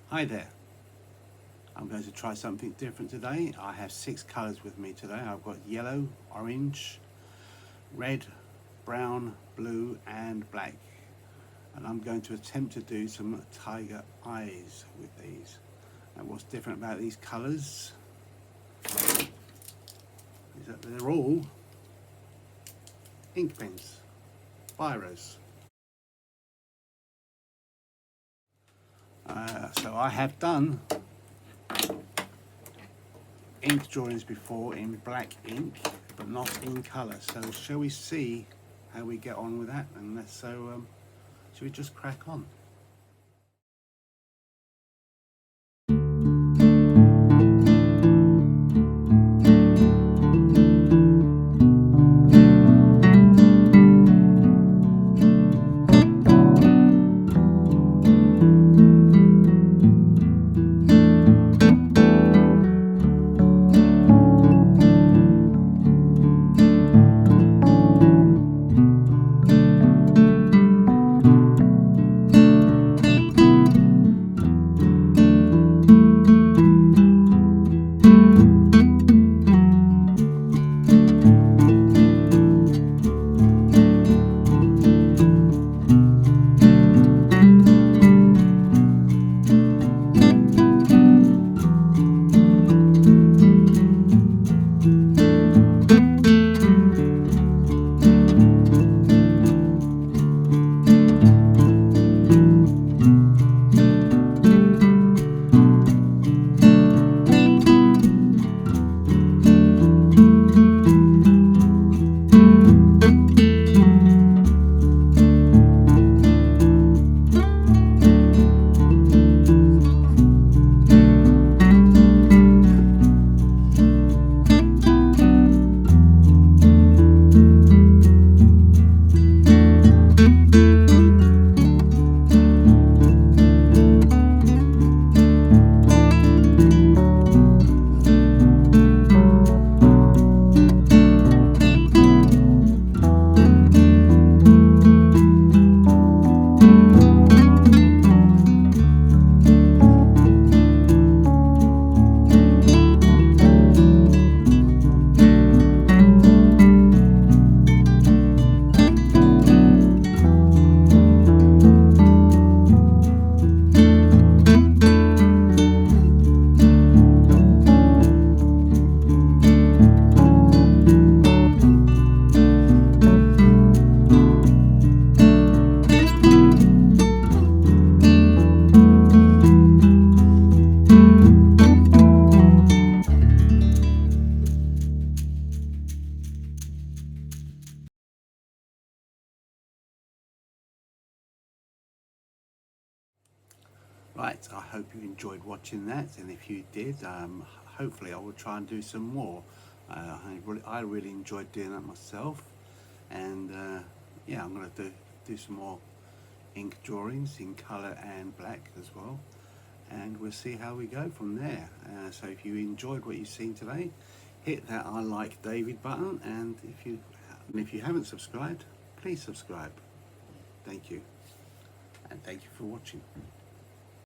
Hi there. I'm going to try something different today. I have 6 colours with me today. I've got yellow, orange, red, brown, blue and black. And I'm going to attempt to do some tiger eyes with these. And what's different about these colours is that they're all ink pens, biros. So I have done ink drawings before in black ink, but not in colour. So shall we see how we get on with that? And shall we just crack on? Right, I hope you enjoyed watching that, and if you did, hopefully I will try and do some more. I really enjoyed doing that myself, and yeah, I'm going to do some more ink drawings in colour and black as well, and we'll see how we go from there. So if you enjoyed what you've seen today, hit that I like David button, and if you haven't subscribed, please subscribe. Thank you, and thank you for watching.